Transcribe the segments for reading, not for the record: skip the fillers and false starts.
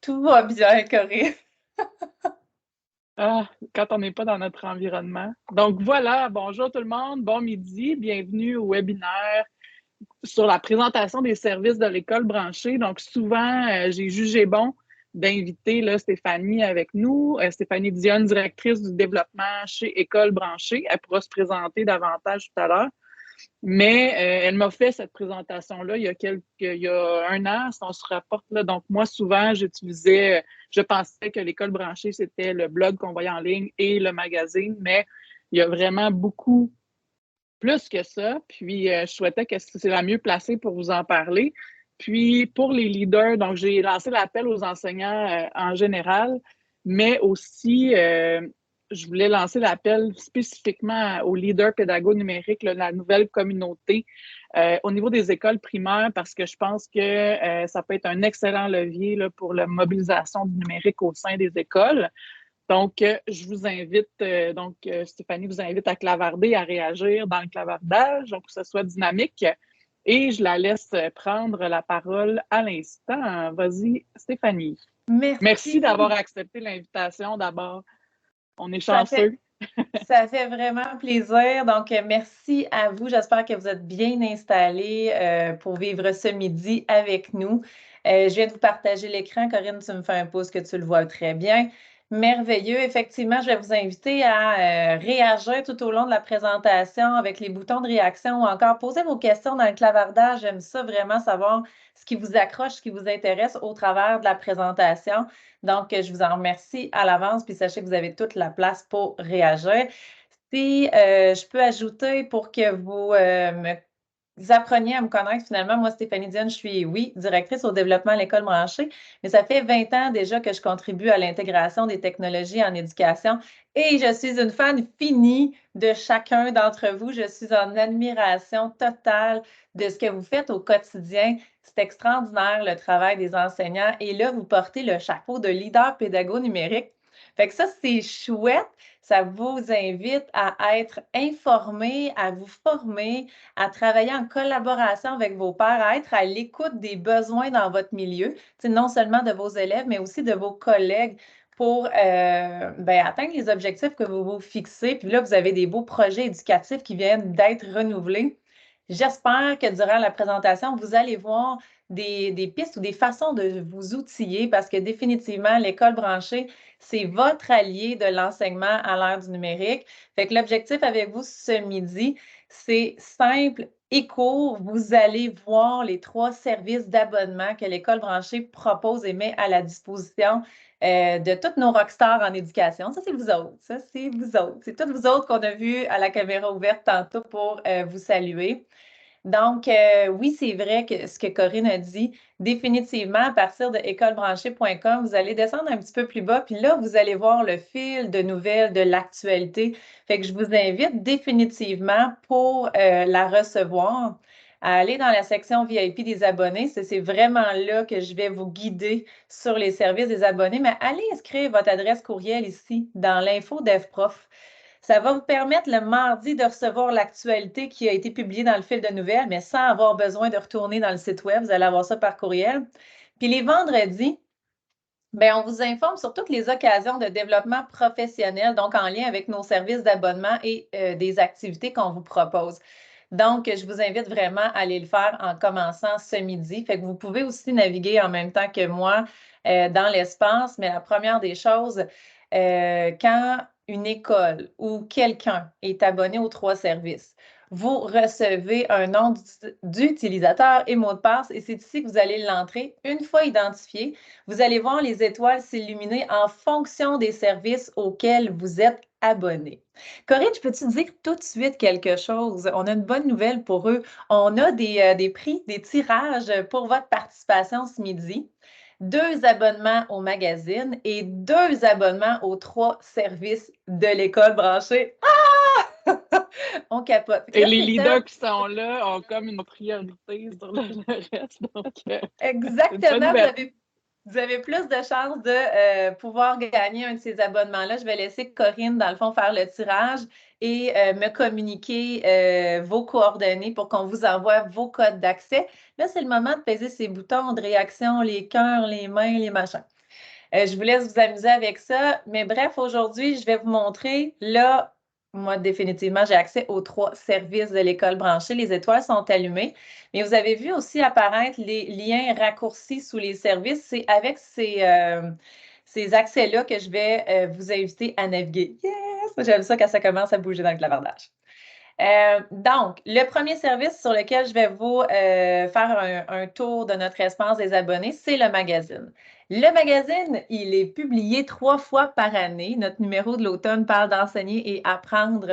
Tout va bien, Corinne. Ah, quand on n'est pas dans notre environnement. Donc voilà, bonjour tout le monde, bon midi, bienvenue au webinaire sur la présentation des services de l'école branchée. Donc souvent, j'ai jugé bon d'inviter là, Stéphanie avec nous. Stéphanie Dionne, directrice du développement chez École branchée. Elle pourra se présenter davantage tout à l'heure. Mais elle m'a fait cette présentation-là il y a un an, si on se rapporte là. Donc, moi, souvent, je pensais que l'école branchée, c'était le blog qu'on voyait en ligne et le magazine, mais il y a vraiment beaucoup plus que ça. Puis, je souhaitais que c'est la mieux placée pour vous en parler. Puis, pour les leaders, donc, j'ai lancé l'appel aux enseignants en général, mais aussi, je voulais lancer l'appel spécifiquement aux leaders pédagogues numériques, là, la nouvelle communauté au niveau des écoles primaires, parce que je pense que ça peut être un excellent levier là, pour la mobilisation du numérique au sein des écoles. Donc, je vous invite, Stéphanie vous invite à clavarder, à réagir dans le clavardage, donc que ce soit dynamique. Et je la laisse prendre la parole à l'instant. Vas-y, Stéphanie. Merci Merci. d'avoir accepté l'invitation d'abord. On est Ça fait, chanceux. ça fait vraiment plaisir. Donc, merci à vous. J'espère que vous êtes bien installés pour vivre ce midi avec nous. Je viens de vous partager l'écran. Corinne, tu me fais un pouce que tu le vois très bien. Merveilleux. Effectivement, je vais vous inviter à réagir tout au long de la présentation avec les boutons de réaction ou encore poser vos questions dans le clavardage. J'aime ça vraiment savoir ce qui vous accroche, ce qui vous intéresse au travers de la présentation. Donc, je vous en remercie à l'avance, puis sachez que vous avez toute la place pour réagir. Si je peux ajouter pour que vous appreniez à me connaître, finalement, moi, Stéphanie Dionne, je suis, oui, directrice au développement à l'école branchée, mais ça fait 20 ans déjà que je contribue à l'intégration des technologies en éducation et je suis une fan finie de chacun d'entre vous. Je suis en admiration totale de ce que vous faites au quotidien. C'est extraordinaire le travail des enseignants et là, vous portez le chapeau de leader pédago numérique. Fait que ça, c'est chouette. Ça vous invite à être informé, à vous former, à travailler en collaboration avec vos pairs, à être à l'écoute des besoins dans votre milieu, non seulement de vos élèves, mais aussi de vos collègues pour atteindre les objectifs que vous vous fixez. Puis là, vous avez des beaux projets éducatifs qui viennent d'être renouvelés. J'espère que durant la présentation, vous allez voir des pistes ou des façons de vous outiller parce que définitivement, l'école branchée, c'est votre allié de l'enseignement à l'ère du numérique. Fait que l'objectif avec vous ce midi, c'est simple et court. Vous allez voir les 3 services d'abonnement que l'école branchée propose et met à la disposition de toutes nos rockstars en éducation. Ça, c'est vous autres. Ça, c'est vous autres. C'est toutes vous autres qu'on a vu à la caméra ouverte tantôt pour vous saluer. Donc, oui, c'est vrai que ce que Corinne a dit, définitivement, à partir de écolebranchée.com, vous allez descendre un petit peu plus bas, puis là, vous allez voir le fil de nouvelles de l'actualité. Fait que je vous invite définitivement pour la recevoir à aller dans la section VIP des abonnés. C'est vraiment là que je vais vous guider sur les services des abonnés, mais allez inscrire votre adresse courriel ici dans l'info d'EvProf. Ça va vous permettre le mardi de recevoir l'actualité qui a été publiée dans le fil de nouvelles, mais sans avoir besoin de retourner dans le site web. Vous allez avoir ça par courriel. Puis les vendredis, on vous informe sur toutes les occasions de développement professionnel, donc en lien avec nos services d'abonnement et des activités qu'on vous propose. Donc, je vous invite vraiment à aller le faire en commençant ce midi. Fait que vous pouvez aussi naviguer en même temps que moi dans l'espace, mais la première des choses, quand une école ou quelqu'un est abonné aux 3 services, vous recevez un nom d'utilisateur et mot de passe et c'est ici que vous allez l'entrer. Une fois identifié, vous allez voir les étoiles s'illuminer en fonction des services auxquels vous êtes abonné. Corinne, je peux-tu dire tout de suite quelque chose? On a une bonne nouvelle pour eux. On a des prix, des tirages pour votre participation ce midi. 2 abonnements au magazine et 2 abonnements aux 3 services de l'école branchée. Ah! On capote. Et Là, les c'est top. leaders qui sont là ont comme une priorité sur le reste. Donc, c'est une bonne Exactement, nouvelle. vous avez plus de chances de pouvoir gagner un de ces abonnements-là. Je vais laisser Corinne, dans le fond, faire le tirage. et me communiquer vos coordonnées pour qu'on vous envoie vos codes d'accès. Là, c'est le moment de peser ces boutons de réaction, les cœurs, les mains, les machins. Je vous laisse vous amuser avec ça. Mais bref, aujourd'hui, je vais vous montrer, là, moi, définitivement, j'ai accès aux 3 services de l'école branchée. Les étoiles sont allumées. Mais vous avez vu aussi apparaître les liens raccourcis sous les services. C'est avec ces accès-là que je vais vous inviter à naviguer. Yes! J'aime ça quand ça commence à bouger dans le clavardage. Donc, le premier service sur lequel je vais vous faire un tour de notre espace des abonnés, c'est le magazine. Le magazine, il est publié 3 fois par année. Notre numéro de l'automne parle d'enseigner et apprendre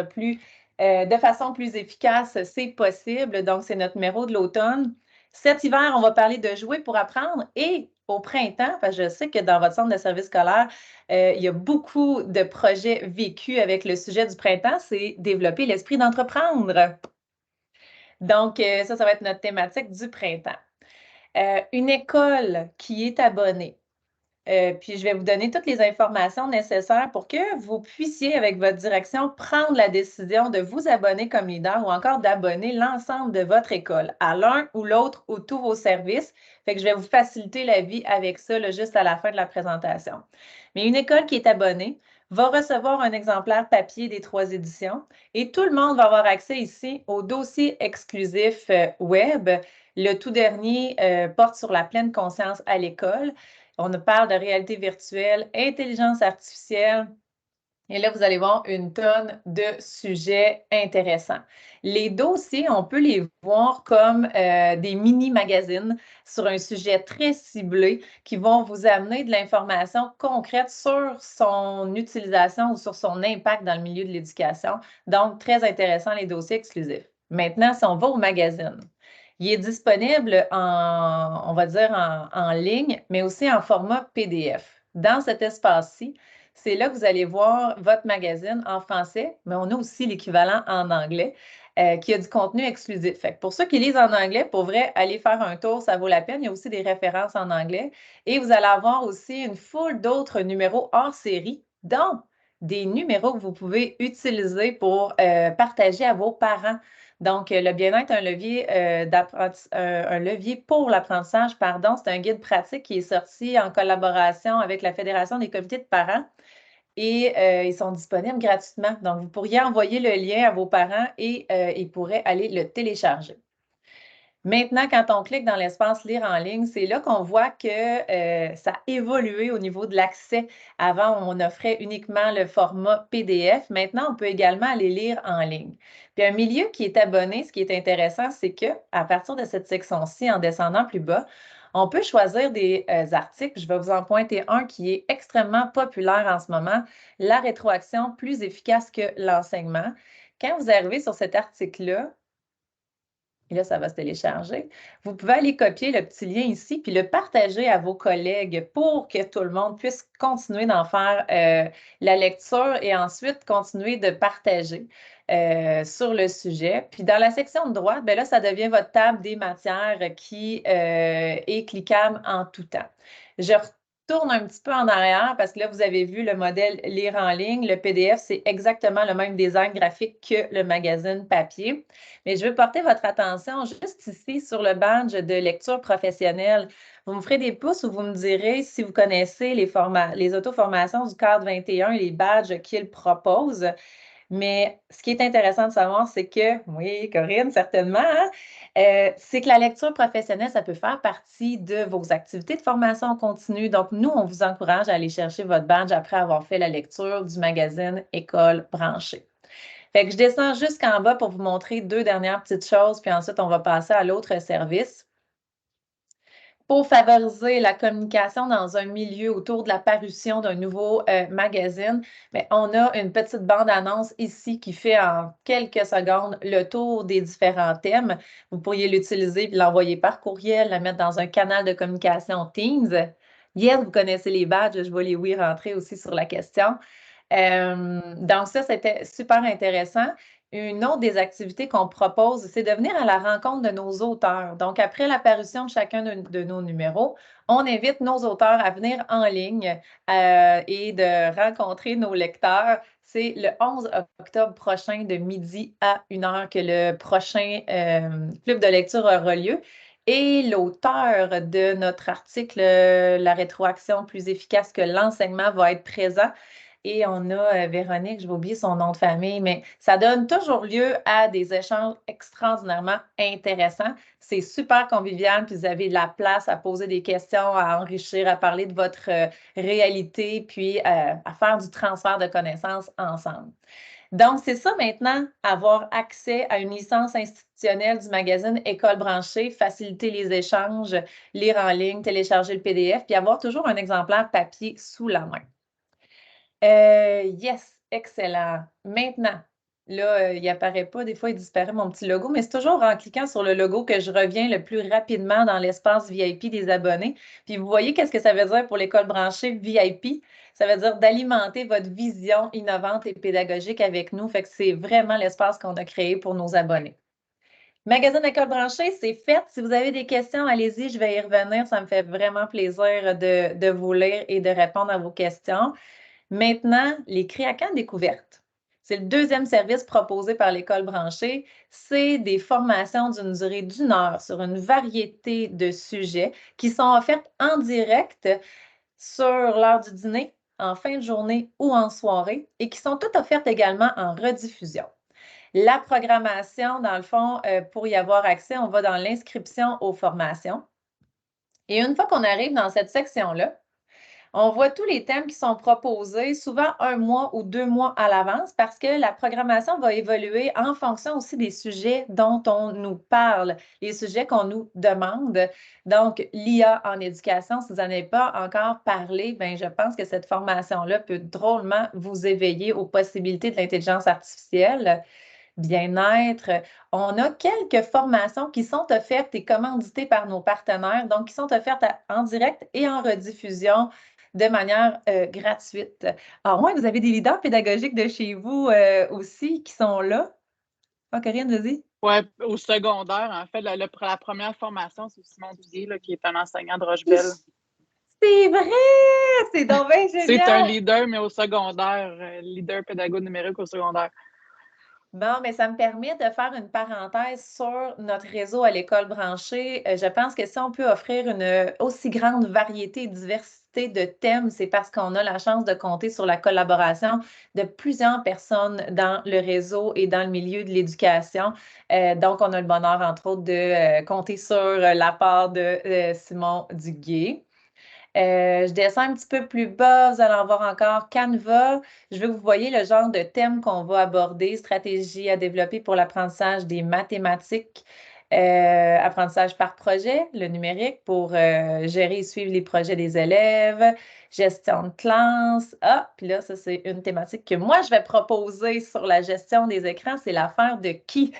de façon plus efficace, c'est possible. Donc, c'est notre numéro de l'automne. Cet hiver, on va parler de jouer pour apprendre et au printemps, parce que je sais que dans votre centre de service scolaire, il y a beaucoup de projets vécus avec le sujet du printemps, c'est développer l'esprit d'entreprendre. Donc, ça va être notre thématique du printemps. Une école qui est abonnée. Puis je vais vous donner toutes les informations nécessaires pour que vous puissiez, avec votre direction, prendre la décision de vous abonner comme leader ou encore d'abonner l'ensemble de votre école à l'un ou l'autre ou tous vos services. Fait que je vais vous faciliter la vie avec ça là, juste à la fin de la présentation. Mais une école qui est abonnée va recevoir un exemplaire papier des 3 éditions et tout le monde va avoir accès ici au dossier exclusif web. Le tout dernier porte sur la pleine conscience à l'école. On parle de réalité virtuelle, intelligence artificielle. Et là, vous allez voir une tonne de sujets intéressants. Les dossiers, on peut les voir comme des mini-magazines sur un sujet très ciblé qui vont vous amener de l'information concrète sur son utilisation ou sur son impact dans le milieu de l'éducation. Donc, très intéressant, les dossiers exclusifs. Maintenant, si on va au magazine, il est disponible on va dire en ligne, mais aussi en format PDF. Dans cet espace-ci, c'est là que vous allez voir votre magazine en français, mais on a aussi l'équivalent en anglais qui a du contenu exclusif. Fait que pour ceux qui lisent en anglais, pour vrai, allez faire un tour, ça vaut la peine. Il y a aussi des références en anglais. Et vous allez avoir aussi une foule d'autres numéros hors série, dont des numéros que vous pouvez utiliser pour partager à vos parents. Donc, le bien-être, un levier pour l'apprentissage, pardon. C'est un guide pratique qui est sorti en collaboration avec la Fédération des comités de parents et ils sont disponibles gratuitement. Donc, vous pourriez envoyer le lien à vos parents et ils pourraient aller le télécharger. Maintenant, quand on clique dans l'espace Lire en ligne, c'est là qu'on voit que ça a évolué au niveau de l'accès. Avant, on offrait uniquement le format PDF. Maintenant, on peut également aller lire en ligne. Puis un milieu qui est abonné, ce qui est intéressant, c'est qu'à partir de cette section-ci, en descendant plus bas, on peut choisir des articles. Je vais vous en pointer un qui est extrêmement populaire en ce moment, la rétroaction plus efficace que l'enseignement. Quand vous arrivez sur cet article-là, et là, ça va se télécharger. Vous pouvez aller copier le petit lien ici, puis le partager à vos collègues pour que tout le monde puisse continuer d'en faire la lecture et ensuite continuer de partager sur le sujet. Puis dans la section de droite, bien là, ça devient votre table des matières qui est cliquable en tout temps. Je retourne un petit peu en arrière parce que là, vous avez vu le modèle Lire en ligne. Le PDF, c'est exactement le même design graphique que le magazine papier. Mais je veux porter votre attention juste ici sur le badge de lecture professionnelle. Vous me ferez des pouces ou vous me direz si vous connaissez les auto-formations du cadre 21 et les badges qu'ils proposent. Mais ce qui est intéressant de savoir, c'est que, oui, Corinne, certainement, hein, c'est que la lecture professionnelle, ça peut faire partie de vos activités de formation continue. Donc, nous, on vous encourage à aller chercher votre badge après avoir fait la lecture du magazine École branchée. Fait que je descends jusqu'en bas pour vous montrer 2 dernières petites choses, puis ensuite, on va passer à l'autre service. Pour favoriser la communication dans un milieu autour de la parution d'un nouveau magazine, bien, on a une petite bande-annonce ici qui fait en quelques secondes le tour des différents thèmes. Vous pourriez l'utiliser et l'envoyer par courriel, la mettre dans un canal de communication Teams. Yes, vous connaissez les badges, je vois les oui rentrer aussi sur la question. Donc ça, c'était super intéressant. Une autre des activités qu'on propose, c'est de venir à la rencontre de nos auteurs. Donc, après l'apparition de chacun de nos numéros, on invite nos auteurs à venir en ligne et de rencontrer nos lecteurs. C'est le 11 octobre prochain de midi à 1 heure que le prochain club de lecture aura lieu. Et l'auteur de notre article, La rétroaction plus efficace que l'enseignement, va être présent. Et on a Véronique, je vais oublier son nom de famille, mais ça donne toujours lieu à des échanges extraordinairement intéressants. C'est super convivial, puis vous avez de la place à poser des questions, à enrichir, à parler de votre réalité, puis à faire du transfert de connaissances ensemble. Donc, c'est ça maintenant, avoir accès à une licence institutionnelle du magazine École branchée, faciliter les échanges, lire en ligne, télécharger le PDF, puis avoir toujours un exemplaire papier sous la main. Yes, excellent. Maintenant, là, il apparaît pas, des fois, il disparaît mon petit logo, mais c'est toujours en cliquant sur le logo que je reviens le plus rapidement dans l'espace VIP des abonnés. Puis vous voyez qu'est-ce que ça veut dire pour l'école branchée VIP? Ça veut dire d'alimenter votre vision innovante et pédagogique avec nous. Fait que c'est vraiment l'espace qu'on a créé pour nos abonnés. Magazine École branchée, c'est fait. Si vous avez des questions, allez-y, je vais y revenir. Ça me fait vraiment plaisir de vous lire et de répondre à vos questions. Maintenant, les créacans découvertes. C'est le deuxième service proposé par l'école branchée. C'est des formations d'une durée d'1 heure sur une variété de sujets qui sont offertes en direct sur l'heure du dîner, en fin de journée ou en soirée et qui sont toutes offertes également en rediffusion. La programmation, dans le fond, pour y avoir accès, on va dans l'inscription aux formations. Et une fois qu'on arrive dans cette section-là, on voit tous les thèmes qui sont proposés, souvent 1 mois ou 2 mois à l'avance, parce que la programmation va évoluer en fonction aussi des sujets dont on nous parle, les sujets qu'on nous demande. Donc, l'IA en éducation, si vous n'en avez pas encore parlé, bien, je pense que cette formation-là peut drôlement vous éveiller aux possibilités de l'intelligence artificielle. Bien-être. On a quelques formations qui sont offertes et commanditées par nos partenaires, donc qui sont offertes en direct et en rediffusion de manière gratuite. Alors, moi, vous avez des leaders pédagogiques de chez vous aussi qui sont là. Ah, Corinne, vas-y. Oui, au secondaire, en fait, la première formation, c'est Simon Duguay, là, qui est un enseignant de Rochebelle. C'est vrai! C'est donc bien C'est un génial! leader, mais au secondaire, leader pédagogue numérique au secondaire. Bon, mais ça me permet de faire une parenthèse sur notre réseau à l'école branchée. Je pense que si on peut offrir une aussi grande variété et diversité de thèmes, c'est parce qu'on a la chance de compter sur la collaboration de plusieurs personnes dans le réseau et dans le milieu de l'éducation. Donc, on a le bonheur, entre autres, de compter sur la part de Simon Duguay. Je descends un petit peu plus bas, vous allez en voir encore Canva. Je veux que vous voyez le genre de thème qu'on va aborder, stratégie à développer pour l'apprentissage des mathématiques, apprentissage par projet, le numérique pour gérer et suivre les projets des élèves, gestion de classe. Ah, puis là, ça, c'est une thématique que moi, je vais proposer sur la gestion des écrans, c'est l'affaire de qui?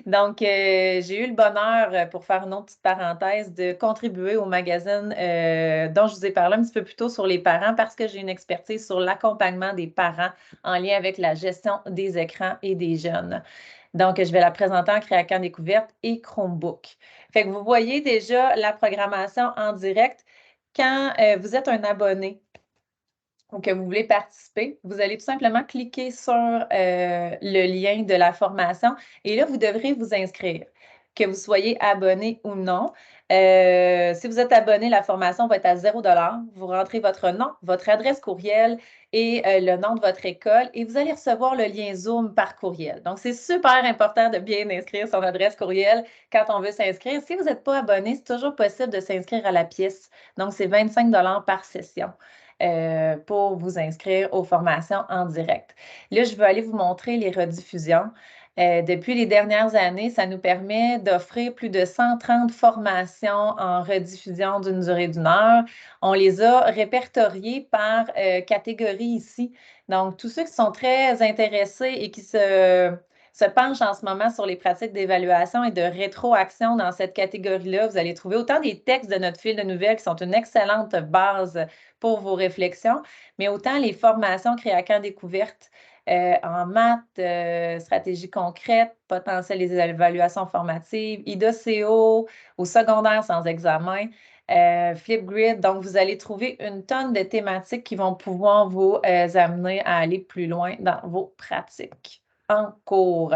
Donc, j'ai eu le bonheur, pour faire une autre petite parenthèse, de contribuer au magazine dont je vous ai parlé un petit peu plus tôt sur les parents parce que j'ai une expertise sur l'accompagnement des parents en lien avec la gestion des écrans et des jeunes. Donc, je vais la présenter en Créacan Découverte et Chromebook. Fait que vous voyez déjà la programmation en direct. Quand vous êtes un abonné ou que vous voulez participer, vous allez tout simplement cliquer sur le lien de la formation et là, vous devrez vous inscrire, que vous soyez abonné ou non. Si vous êtes abonné, la formation va être à 0 $. Vous rentrez votre nom, votre adresse courriel et le nom de votre école et vous allez recevoir le lien Zoom par courriel. Donc, c'est super important de bien inscrire son adresse courriel quand on veut s'inscrire. Si vous n'êtes pas abonné, c'est toujours possible de s'inscrire à la pièce. Donc, c'est 25 $ par session. Pour vous inscrire aux formations en direct. Là, je vais aller vous montrer les rediffusions. Depuis les dernières années, ça nous permet d'offrir plus de 130 formations en rediffusion d'une durée d'1 heure. On les a répertoriées par catégorie ici. Donc, tous ceux qui sont très intéressés et qui se penchent en ce moment sur les pratiques d'évaluation et de rétroaction dans cette catégorie-là, vous allez trouver autant des textes de notre fil de nouvelles qui sont une excellente base pour vos réflexions, mais autant les formations Créacan Découverte en maths, stratégie concrète, potentiel des évaluations formatives, IDA-CO, au secondaire sans examen, Flipgrid. Donc, vous allez trouver une tonne de thématiques qui vont pouvoir vous amener à aller plus loin dans vos pratiques en cours.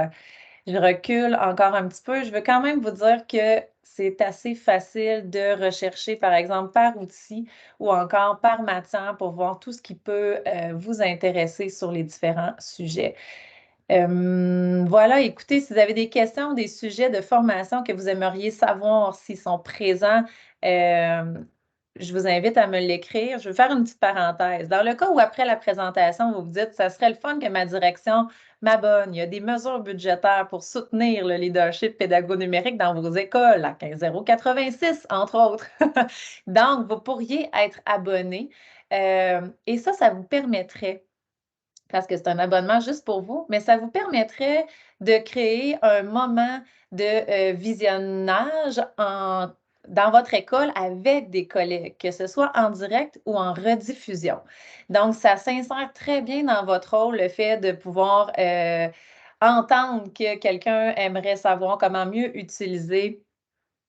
Je recule encore un petit peu. Je veux quand même vous dire que c'est assez facile de rechercher, par exemple, par outil ou encore par matière pour voir tout ce qui peut vous intéresser sur les différents sujets. Voilà, écoutez, si vous avez des questions, des sujets de formation que vous aimeriez savoir s'ils sont présents, je vous invite à me l'écrire. Je vais faire une petite parenthèse. Dans le cas où après la présentation, vous vous dites, ça serait le fun que ma direction m'abonne. Il y a des mesures budgétaires pour soutenir le leadership pédago-numérique dans vos écoles, à 15086, entre autres. Donc, vous pourriez être abonné et ça vous permettrait parce que c'est un abonnement juste pour vous, mais ça vous permettrait de créer un moment de visionnage dans votre école avec des collègues, que ce soit en direct ou en rediffusion. Donc, ça s'insère très bien dans votre rôle, le fait de pouvoir entendre que quelqu'un aimerait savoir comment mieux utiliser.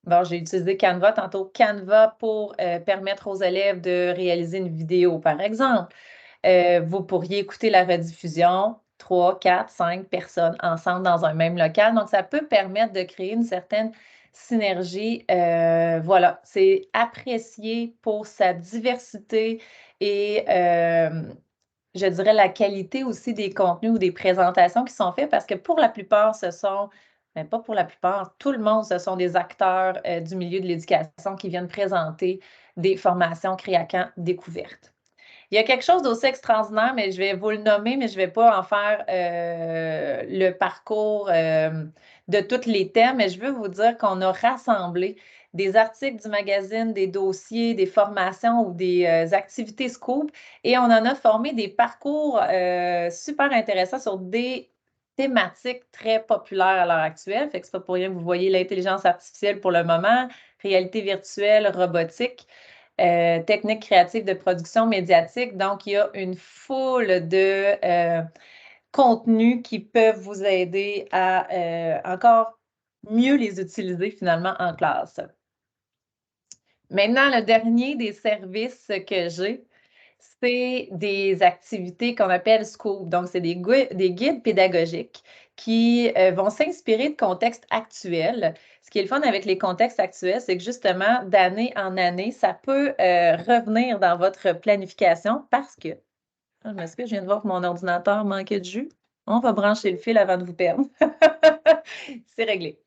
Bon, j'ai utilisé Canva tantôt, Canva pour permettre aux élèves de réaliser une vidéo, par exemple. Vous pourriez écouter la rediffusion 3, 4, 5 personnes ensemble dans un même local. Donc, ça peut permettre de créer une certaine synergie. Voilà, c'est apprécié pour sa diversité et je dirais la qualité aussi des contenus ou des présentations qui sont faits parce que pour la plupart, pas pour la plupart, tout le monde, ce sont des acteurs du milieu de l'éducation qui viennent présenter des formations Créacan découvertes. Il y a quelque chose d'aussi extraordinaire, mais je vais vous le nommer, mais je ne vais pas en faire le parcours de tous les thèmes, mais je veux vous dire qu'on a rassemblé des articles du magazine, des dossiers, des formations ou des activités Scoop et on en a formé des parcours super intéressants sur des thématiques très populaires à l'heure actuelle. Fait que c'est pas pour rien que vous voyez l'intelligence artificielle pour le moment, réalité virtuelle, robotique techniques créatives de production médiatique. Donc, il y a une foule de contenus qui peuvent vous aider à encore mieux les utiliser finalement en classe. Maintenant, le dernier des services que j'ai, c'est des activités qu'on appelle Scoop. Donc, c'est des guides pédagogiques qui vont s'inspirer de contextes actuels. Ce qui est le fun avec les contextes actuels, c'est que justement, d'année en année, ça peut revenir dans votre planification parce que, je m'excuse, je viens de voir que mon ordinateur manquait de jus. On va brancher le fil avant de vous perdre. C'est réglé.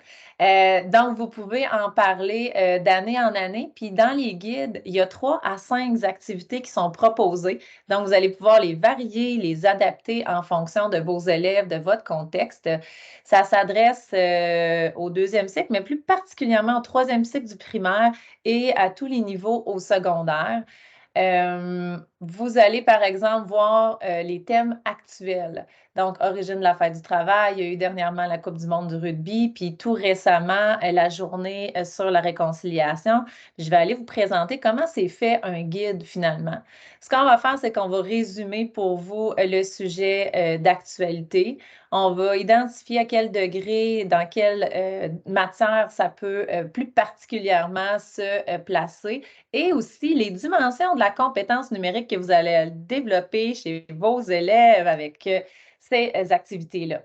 Donc, vous pouvez en parler d'année en année. Puis, dans les guides, il y a 3 à 5 activités qui sont proposées. Donc, vous allez pouvoir les varier, les adapter en fonction de vos élèves, de votre contexte. Ça s'adresse au 2e cycle, mais plus particulièrement au 3e cycle du primaire et à tous les niveaux au secondaire. Vous allez, par exemple, voir les thèmes actuels. Donc, origine de la fête du travail, il y a eu dernièrement la Coupe du monde du rugby, puis tout récemment, la journée sur la réconciliation. Je vais aller vous présenter comment c'est fait un guide finalement. Ce qu'on va faire, c'est qu'on va résumer pour vous le sujet d'actualité. On va identifier à quel degré, dans quelle matière ça peut plus particulièrement se placer et aussi les dimensions de la compétence numérique que vous allez développer chez vos élèves avec ces activités-là.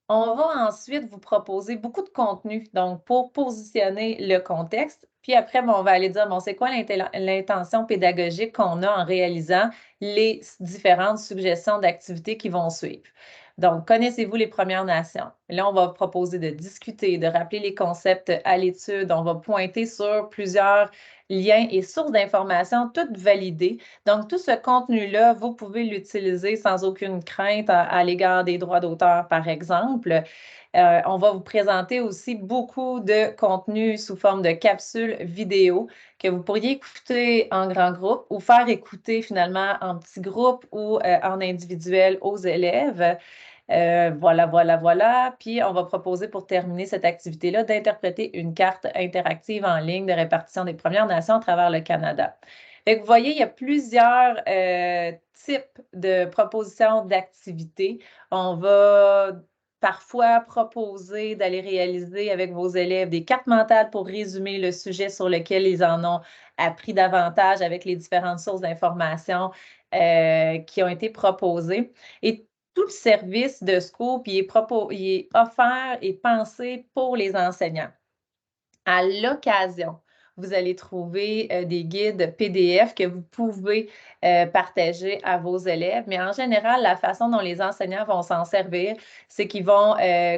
On va ensuite vous proposer beaucoup de contenu, donc pour positionner le contexte. Puis après, on va aller dire, bon, c'est quoi l'intention pédagogique qu'on a en réalisant les différentes suggestions d'activités qui vont suivre. Donc, connaissez-vous les Premières Nations? Là, on va proposer de discuter, de rappeler les concepts à l'étude. On va pointer sur plusieurs liens et sources d'informations, toutes validées. Donc, tout ce contenu-là, vous pouvez l'utiliser sans aucune crainte à l'égard des droits d'auteur, par exemple. On va vous présenter aussi beaucoup de contenu sous forme de capsules vidéo que vous pourriez écouter en grand groupe ou faire écouter finalement en petit groupe ou en individuel aux élèves. Voilà. Puis, on va proposer pour terminer cette activité-là d'interpréter une carte interactive en ligne de répartition des Premières Nations à travers le Canada. Fait que vous voyez, il y a plusieurs types de propositions d'activités. On va parfois proposer d'aller réaliser avec vos élèves des cartes mentales pour résumer le sujet sur lequel ils en ont appris davantage avec les différentes sources d'informations qui ont été proposées. Et tout le service de Scoop, il est offert et pensé pour les enseignants. À l'occasion, vous allez trouver des guides PDF que vous pouvez partager à vos élèves. Mais en général, la façon dont les enseignants vont s'en servir, c'est qu'ils vont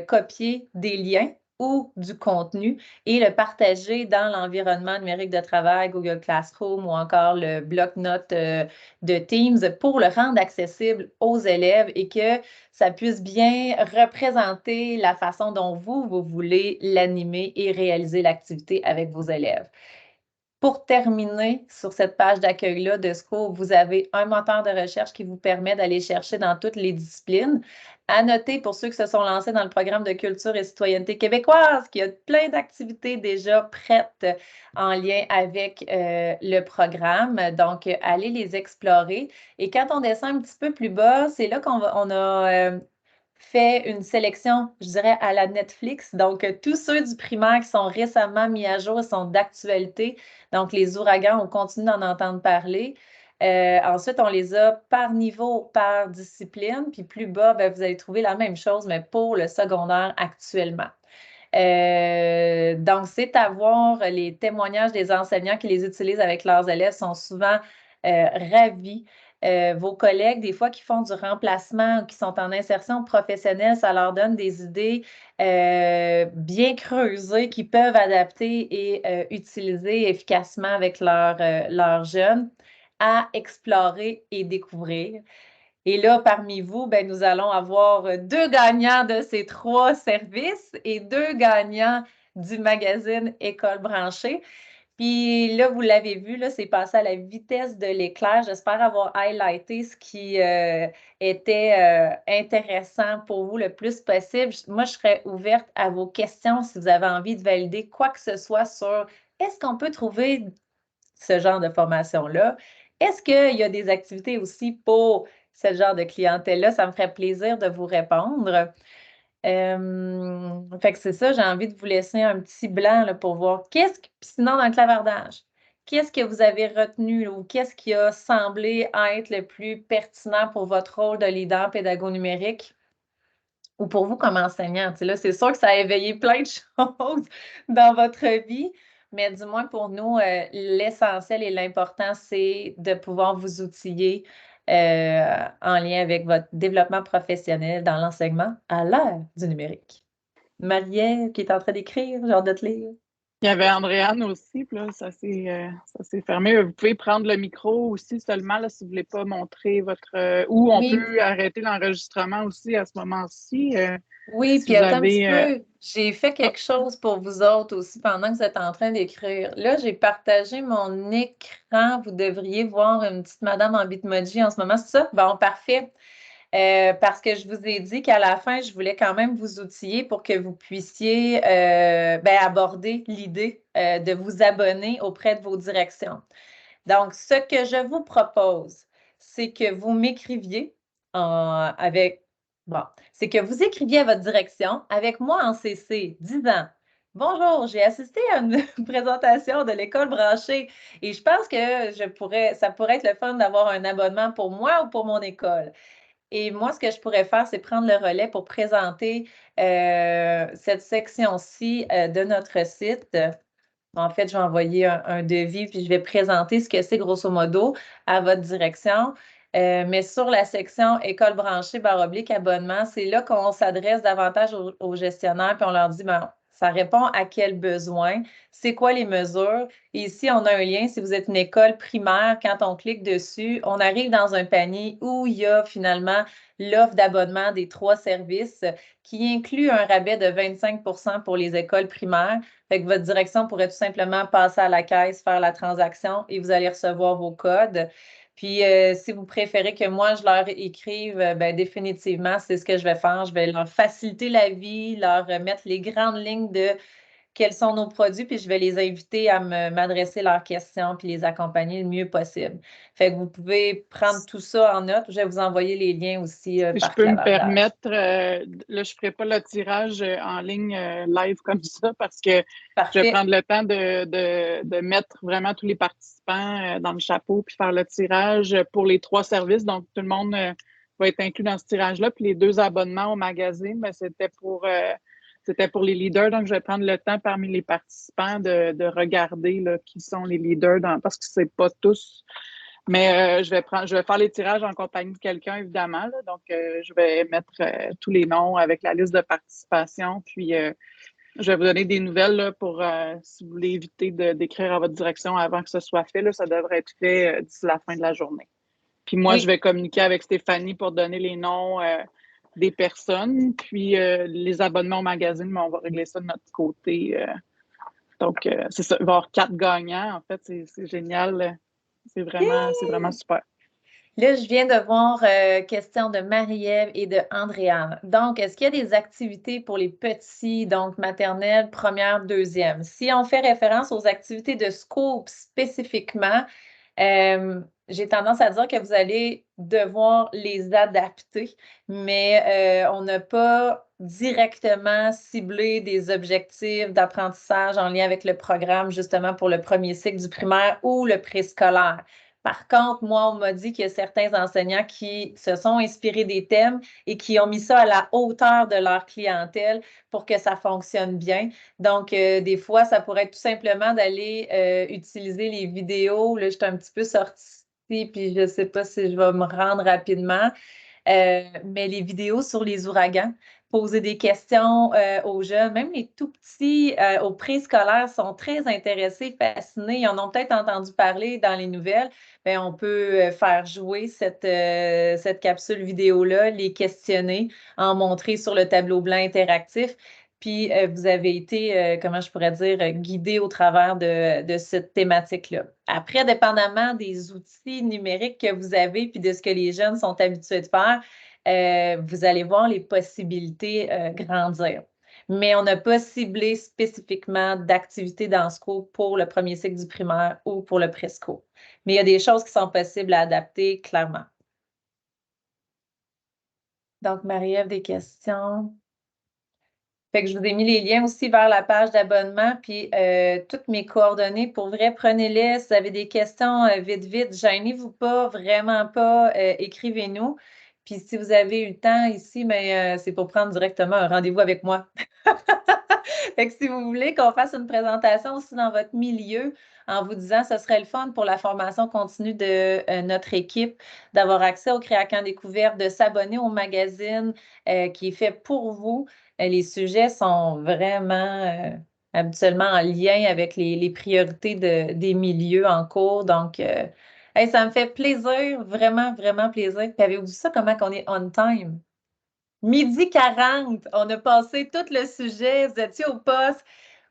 copier des liens ou du contenu et le partager dans l'environnement numérique de travail, Google Classroom ou encore le bloc-notes de Teams pour le rendre accessible aux élèves et que ça puisse bien représenter la façon dont vous voulez l'animer et réaliser l'activité avec vos élèves. Pour terminer sur cette page d'accueil-là de Scoop, vous avez un moteur de recherche qui vous permet d'aller chercher dans toutes les disciplines. À noter pour ceux qui se sont lancés dans le programme de culture et citoyenneté québécoise, qu'il y a plein d'activités déjà prêtes en lien avec le programme. Donc, allez les explorer. Et quand on descend un petit peu plus bas, c'est là qu'on a fait une sélection, je dirais, à la Netflix. Donc, tous ceux du primaire qui sont récemment mis à jour sont d'actualité. Donc, les ouragans, on continue d'en entendre parler. Ensuite, on les a par niveau, par discipline. Puis plus bas, ben, vous allez trouver la même chose, mais pour le secondaire actuellement. Donc, c'est à voir. Les témoignages des enseignants qui les utilisent avec leurs élèves sont souvent ravis. Vos collègues, des fois, qui font du remplacement ou qui sont en insertion professionnelle, ça leur donne des idées bien creusées qu'ils peuvent adapter et utiliser efficacement avec leurs jeunes à explorer et découvrir. Et là, parmi vous, ben, nous allons avoir 2 gagnants de ces 3 services et 2 gagnants du magazine École branchée. Puis là, vous l'avez vu, là, c'est passé à la vitesse de l'éclair. J'espère avoir highlighté ce qui était intéressant pour vous le plus possible. Moi, je serais ouverte à vos questions si vous avez envie de valider quoi que ce soit sur est-ce qu'on peut trouver ce genre de formation-là? Est-ce qu'il y a des activités aussi pour ce genre de clientèle-là? Ça me ferait plaisir de vous répondre. Fait que c'est ça, j'ai envie de vous laisser un petit blanc là, pour voir qu'est-ce que, puis sinon dans le clavardage, qu'est-ce que vous avez retenu là, ou qu'est-ce qui a semblé être le plus pertinent pour votre rôle de leader pédago-numérique ou pour vous comme enseignant? Tu sais, là, c'est sûr que ça a éveillé plein de choses dans votre vie, mais du moins pour nous, l'essentiel et l'important, c'est de pouvoir vous outiller en lien avec votre développement professionnel dans l'enseignement à l'ère du numérique. Marielle qui est en train d'écrire, j'ai hâte de te lire. Il y avait Andréane aussi, puis là, ça s'est fermé. Vous pouvez prendre le micro aussi seulement là, si vous ne voulez pas montrer votre... ou on Oui, peut arrêter l'enregistrement aussi à ce moment-ci. oui, Si puis vous attends un petit avez... peu, j'ai fait Ah, quelque chose pour vous autres aussi pendant que vous êtes en train d'écrire. Là, j'ai partagé mon écran. Vous devriez voir une petite madame en Bitmoji en ce moment, c'est ça? Bon, parfait. Parce que je vous ai dit qu'à la fin, je voulais quand même vous outiller pour que vous puissiez ben, aborder l'idée de vous abonner auprès de vos directions. Donc, ce que je vous propose, c'est que vous m'écriviez avec, bon, c'est que vous écriviez à votre direction avec moi en CC, disant bonjour, j'ai assisté à une présentation de l'école branchée et je pense que ça pourrait être le fun d'avoir un abonnement pour moi ou pour mon école. Et moi, ce que je pourrais faire, c'est prendre le relais pour présenter cette section-ci de notre site. En fait, je vais envoyer un devis, puis je vais présenter ce que c'est grosso modo à votre direction. Mais sur la section école branchée, / abonnement, c'est là qu'on s'adresse davantage aux gestionnaires, puis on leur dit, ben, ça répond à quel besoin, c'est quoi les mesures. Et ici, on a un lien, si vous êtes une école primaire, quand on clique dessus, on arrive dans un panier où il y a finalement l'offre d'abonnement des 3 services qui inclut un rabais de 25 pour les écoles primaires. Fait que votre direction pourrait tout simplement passer à la caisse, faire la transaction et vous allez recevoir vos codes. Puis, si vous préférez que moi, je leur écrive, ben, définitivement, c'est ce que je vais faire. Je vais leur faciliter la vie, leur mettre les grandes lignes de quels sont nos produits, puis je vais les inviter à m'adresser leurs questions puis les accompagner le mieux possible. Fait que vous pouvez prendre tout ça en note. Je vais vous envoyer les liens aussi Si je par peux me clavardage. permettre, là, je ne ferai pas le tirage en ligne live comme ça parce que je vais Parfait. prendre le temps de mettre vraiment tous les participants dans le chapeau puis faire le tirage pour les 3 services. Donc, tout le monde va être inclus dans ce tirage-là. Puis les 2 abonnements au magazine, ben, c'était pour les leaders. Donc, je vais prendre le temps parmi les participants de regarder là, qui sont les leaders parce que c'est pas tous. Mais je vais faire les tirages en compagnie de quelqu'un, évidemment. Là. Donc, je vais mettre tous les noms avec la liste de participation. Puis, je vais vous donner des nouvelles là, pour si vous voulez éviter d'écrire à votre direction avant que ce soit fait. Là, ça devrait être fait d'ici la fin de la journée. Puis moi, je vais communiquer avec Stéphanie pour donner les noms des personnes. Puis les abonnements au magazine, mais on va régler ça de notre côté. Donc, c'est ça. Il va y avoir 4 gagnants. En fait, c'est génial. C'est vraiment super. Là, je viens de voir question de Marie-Ève et de Andréane. Donc, est-ce qu'il y a des activités pour les petits, donc maternelle, première, deuxième? Si on fait référence aux activités de Scoop spécifiquement, j'ai tendance à dire que vous allez devoir les adapter, mais on n'a pas directement ciblé des objectifs d'apprentissage en lien avec le programme, justement pour le premier cycle du primaire ou le préscolaire. Par contre, moi, on m'a dit qu'il y a certains enseignants qui se sont inspirés des thèmes et qui ont mis ça à la hauteur de leur clientèle pour que ça fonctionne bien. Donc, des fois, ça pourrait être tout simplement d'aller utiliser les vidéos. Là, je suis un petit peu sortie, puis je ne sais pas si je vais me rendre rapidement. Mais les vidéos sur les ouragans, poser des questions aux jeunes, même les tout petits au préscolaire sont très intéressés, fascinés. Ils en ont peut-être entendu parler dans les nouvelles. Bien, on peut faire jouer cette capsule vidéo-là, les questionner, en montrer sur le tableau blanc interactif. Puis, vous avez été, comment je pourrais dire, guidé au travers de cette thématique-là. Après, dépendamment des outils numériques que vous avez puis de ce que les jeunes sont habitués de faire, vous allez voir les possibilités grandir. Mais on n'a pas ciblé spécifiquement d'activités dans ce cours pour le premier cycle du primaire ou pour le présco. Mais il y a des choses qui sont possibles à adapter, clairement. Donc, Marie-Ève, des questions? Fait que je vous ai mis les liens aussi vers la page d'abonnement, puis toutes mes coordonnées. Pour vrai, prenez-les. Si vous avez des questions, vite, gênez-vous pas, vraiment pas, écrivez-nous. Puis si vous avez eu le temps ici, mais c'est pour prendre directement un rendez-vous avec moi. Fait que si vous voulez qu'on fasse une présentation aussi dans votre milieu en vous disant ce serait le fun pour la formation continue de notre équipe, d'avoir accès au Créacan Découverte, de s'abonner au magazine qui est fait pour vous. Les sujets sont vraiment habituellement en lien avec les priorités des milieux en cours. Donc, hey, ça me fait plaisir, vraiment, vraiment plaisir. Puis avez-vous vu ça, comment qu'on est on time? 12h40, on a passé tout le sujet, vous étiez au poste.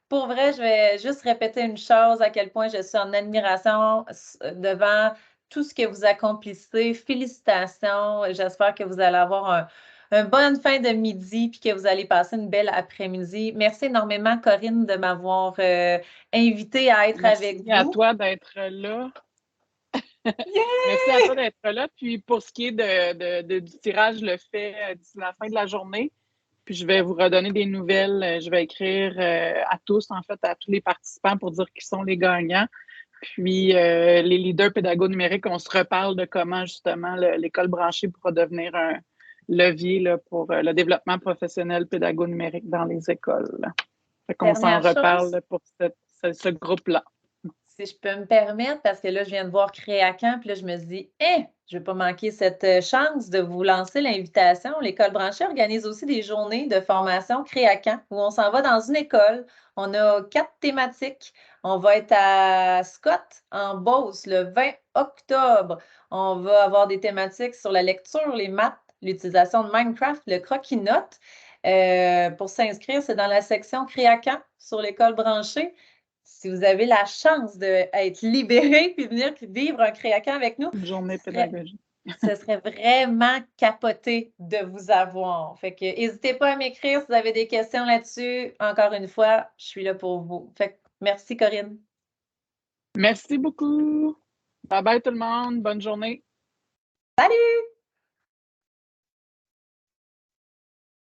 Pour vrai, je vais juste répéter une chose, à quel point je suis en admiration devant tout ce que vous accomplissez. Félicitations. J'espère que vous allez avoir une bonne fin de midi puis que vous allez passer une belle après-midi. Merci énormément, Corinne, de m'avoir invitée à être avec vous. Merci à toi d'être là. Merci à toi d'être là. Puis pour ce qui est du tirage, je le fais d'ici la fin de la journée. Puis je vais vous redonner des nouvelles. Je vais écrire à tous, en fait, à tous les participants pour dire qui sont les gagnants. Puis les leaders pédagogues numériques, on se reparle de comment justement l'école branchée pourra devenir un levier là, pour le développement professionnel pédagogue numérique dans les écoles. Fait qu'on s'en reparle pour ce groupe-là. Si je peux me permettre, parce que là, je viens de voir Créacan, puis là, je me dis, je ne vais pas manquer cette chance de vous lancer l'invitation. L'école branchée organise aussi des journées de formation Créacan où on s'en va dans une école. On a 4 thématiques. On va être à Scott, en Beauce, le 20 octobre. On va avoir des thématiques sur la lecture, les maths, l'utilisation de Minecraft, le croquis-notes. Pour s'inscrire, c'est dans la section Créacan sur l'école branchée. Si vous avez la chance d'être libéré puis venir vivre un Créacan avec nous, Une journée pédagogique. Ce serait vraiment capoté de vous avoir. Fait que n'hésitez pas à m'écrire si vous avez des questions là-dessus. Encore une fois, je suis là pour vous. Fait que merci, Corinne. Merci beaucoup. Bye bye tout le monde. Bonne journée. Salut!